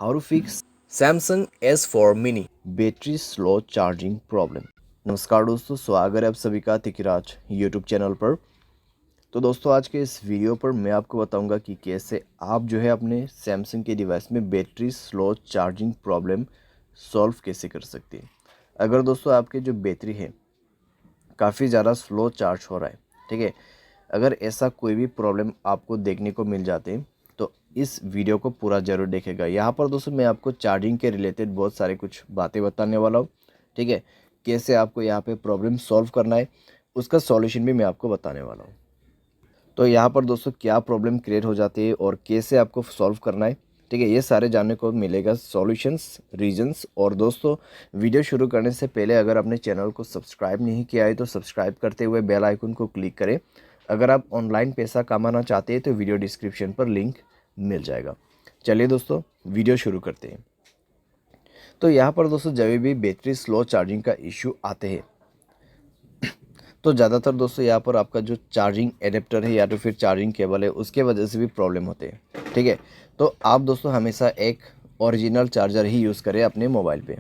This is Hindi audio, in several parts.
How to fix Samsung S4 Mini battery slow charging problem. नमस्कार दोस्तों, स्वागत है आप सभी का तिकिराज यूट्यूब चैनल पर। तो दोस्तों आज के इस वीडियो पर मैं आपको बताऊंगा कि कैसे आप जो है अपने सैमसंग के डिवाइस में battery slow charging problem solve कैसे कर सकते हैं। अगर दोस्तों आपके जो बैटरी है काफ़ी ज़्यादा स्लो चार्ज हो रहा है, ठीक है, अगर ऐसा कोई भी प्रॉब्लम आपको देखने को मिल जाते हैं तो इस वीडियो को पूरा ज़रूर देखेगा। यहाँ पर दोस्तों मैं आपको चार्जिंग के रिलेटेड बहुत सारे कुछ बातें बताने वाला हूँ, ठीक है। कैसे आपको यहाँ पे प्रॉब्लम सॉल्व करना है उसका सॉल्यूशन भी मैं आपको बताने वाला हूँ। तो यहाँ पर दोस्तों क्या प्रॉब्लम क्रिएट हो जाती है और कैसे आपको सॉल्व करना है, ठीक है, ये सारे जानने को मिलेगा, सॉल्यूशंस, रीजंस। और दोस्तों वीडियो शुरू करने से पहले अगर आपने चैनल को सब्सक्राइब नहीं किया है तो सब्सक्राइब करते हुए बेल आइकन को क्लिक करें। अगर आप ऑनलाइन पैसा कमाना चाहते हैं तो वीडियो डिस्क्रिप्शन पर लिंक मिल जाएगा। चलिए दोस्तों वीडियो शुरू करते हैं। तो यहाँ पर दोस्तों जब भी बैटरी स्लो चार्जिंग का इशू आते हैं तो ज़्यादातर दोस्तों यहाँ पर आपका जो चार्जिंग एडेप्टर है या तो फिर चार्जिंग केबल है उसके वजह से भी प्रॉब्लम होते हैं, ठीक है। तो आप दोस्तों हमेशा एक ओरिजिनल चार्जर ही यूज़ करें अपने मोबाइल पे।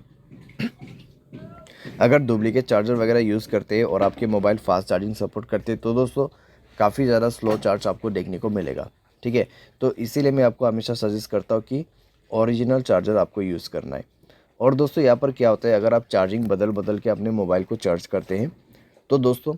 अगर डुप्लीकेट चार्जर वगैरह यूज़ करते हैं और आपके मोबाइल फास्ट चार्जिंग सपोर्ट करते हैं तो दोस्तों काफ़ी ज़्यादा स्लो चार्ज आपको देखने को मिलेगा, ठीक है। तो इसीलिए मैं आपको हमेशा सजेस्ट करता हूँ कि ओरिजिनल चार्जर आपको यूज़ करना है। और दोस्तों यहाँ पर क्या होता है, अगर आप चार्जिंग बदल बदल के अपने मोबाइल को चार्ज करते हैं तो दोस्तों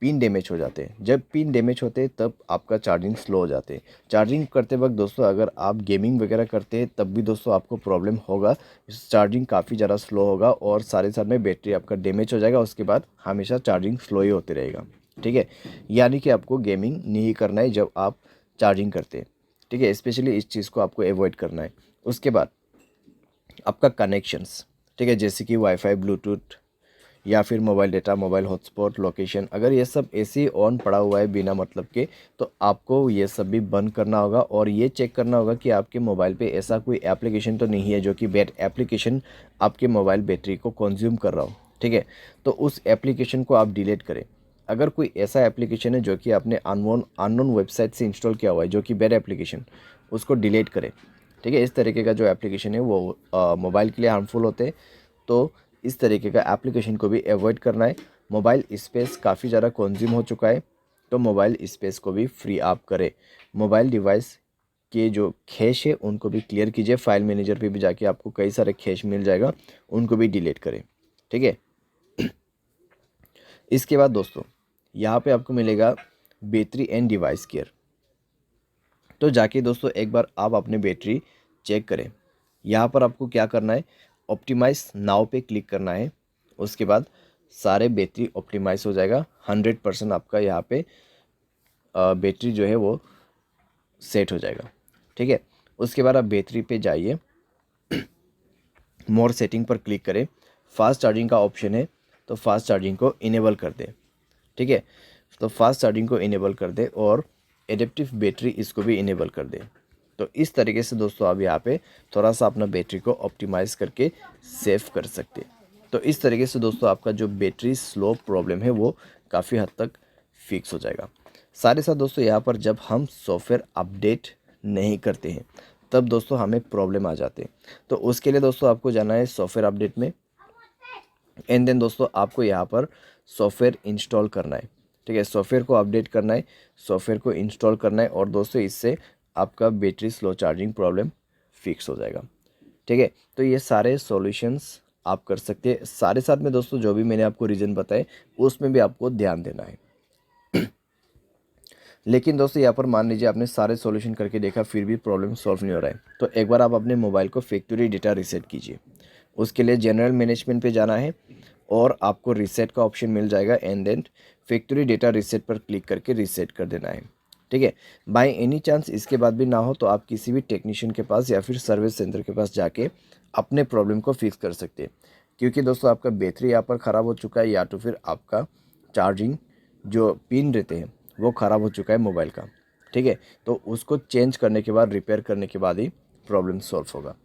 पिन डैमेज हो जाते हैं। जब पिन डैमेज होते हैं तब आपका चार्जिंग स्लो हो जाते हैं। चार्जिंग करते वक्त दोस्तों अगर आप गेमिंग वगैरह करते हैं तब भी दोस्तों आपको प्रॉब्लम होगा, चार्जिंग काफ़ी ज़्यादा स्लो होगा और सारे साथ में बैटरी आपका डैमेज हो जाएगा। उसके बाद हमेशा चार्जिंग स्लो ही होते रहेगा, ठीक है। यानी कि आपको गेमिंग नहीं करना है जब आप चार्जिंग करते हैं, ठीक है। स्पेशली इस चीज़ को आपको अवॉइड करना है। उसके बाद आपका कनेक्शंस, ठीक है, जैसे कि वाईफाई, ब्लूटूथ या फिर mobile data, mobile hotspot, location, अगर ये सब ऐसे ही ऑन पड़ा हुआ है बिना मतलब के तो आपको ये सब भी बंद करना होगा और ये चेक करना होगा कि आपके मोबाइल पे ऐसा कोई एप्लीकेशन तो नहीं है जो कि बैड एप्लीकेशन आपके मोबाइल बैटरी को कंज्यूम कर रहा हो, ठीक है। तो उस एप्लीकेशन को आप डिलीट करें। अगर कोई ऐसा एप्लीकेशन है जो कि आपने अननोन वेबसाइट से इंस्टॉल किया हुआ है जो कि बैड एप्लीकेशन, उसको डिलीट करें, ठीक है। इस तरीके का जो एप्लीकेशन है वो मोबाइल के लिए हार्मफुल होते हैं, तो इस तरीके का एप्लीकेशन को भी अवॉइड करना है। मोबाइल स्पेस काफ़ी ज़्यादा कंज्यूम हो चुका है तो मोबाइल स्पेस को भी फ्री आप करें। मोबाइल डिवाइस के जो कैश है उनको भी क्लियर कीजिए। फाइल मैनेजर पे भी जाके आपको कई सारे कैश मिल जाएगा, उनको भी डिलीट करें, ठीक है। इसके बाद दोस्तों यहाँ पे आपको मिलेगा बैटरी एंड डिवाइस केयर। तो जाके दोस्तों एक बार आप अपने बैटरी चेक करें। यहाँ पर आपको क्या करना है, ऑप्टिमाइज नाउ पे क्लिक करना है। उसके बाद सारे बैटरी ऑप्टिमाइज हो जाएगा। 100% आपका यहाँ पे बैटरी जो है वो सेट हो जाएगा, ठीक है। उसके बाद आप बैटरी पे जाइए, मोर सेटिंग पर क्लिक करें। फास्ट चार्जिंग का ऑप्शन है तो फास्ट चार्जिंग को इनेबल कर दें, ठीक है। तो फास्ट चार्जिंग को इनेबल कर दें और एडेप्टिव बैटरी इसको भी इनेबल कर दें। तो इस तरीके से दोस्तों आप यहाँ पे थोड़ा सा अपना बैटरी को ऑप्टिमाइज़ करके सेव कर सकते हैं। तो इस तरीके से दोस्तों आपका जो बैटरी स्लो प्रॉब्लम है वो काफ़ी हद तक फिक्स हो जाएगा। साथ ही साथ दोस्तों यहाँ पर जब हम सॉफ्टवेयर अपडेट नहीं करते हैं तब दोस्तों हमें प्रॉब्लम आ जाते हैं। तो उसके लिए दोस्तों आपको जाना है सॉफ्टवेयर अपडेट में एंड देन दोस्तों आपको यहाँ पर सॉफ्टवेयर इंस्टॉल करना है, ठीक है। सॉफ्टवेयर को अपडेट करना है, सॉफ्टवेयर को इंस्टॉल करना है और दोस्तों इससे आपका battery slow charging problem fix हो जाएगा, ठीक है। तो ये सारे सॉल्यूशंस आप कर सकते हैं। सारे साथ में दोस्तों जो भी मैंने आपको रीज़न बताए उसमें भी आपको ध्यान देना है। लेकिन दोस्तों यहाँ पर मान लीजिए आपने सारे सॉल्यूशन करके देखा फिर भी प्रॉब्लम सॉल्व नहीं हो रहा है तो एक बार आप अपने मोबाइल को फैक्ट्री डेटा रीसेट कीजिए। उसके लिए जनरल मैनेजमेंट पे जाना है और आपको रीसेट का ऑप्शन मिल जाएगा and then factory data reset पर क्लिक करके रीसेट कर देना है, ठीक है। बाय एनी चांस इसके बाद भी ना हो तो आप किसी भी टेक्नीशियन के पास या फिर सर्विस सेंटर के पास जाके अपने प्रॉब्लम को फिक्स कर सकते हैं। क्योंकि दोस्तों आपका बैटरी यहाँ पर ख़राब हो चुका है या तो फिर आपका चार्जिंग जो पिन रहते हैं वो ख़राब हो चुका है मोबाइल का, ठीक है। तो उसको चेंज करने के बाद, रिपेयर करने के बाद ही प्रॉब्लम सॉल्व होगा।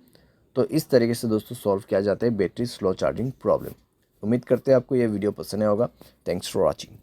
तो इस तरीके से दोस्तों सॉल्व किया जाता है बैटरी स्लो चार्जिंग प्रॉब्लम। उम्मीद करते हैं आपको यह वीडियो पसंद आया होगा। Thanks for watching.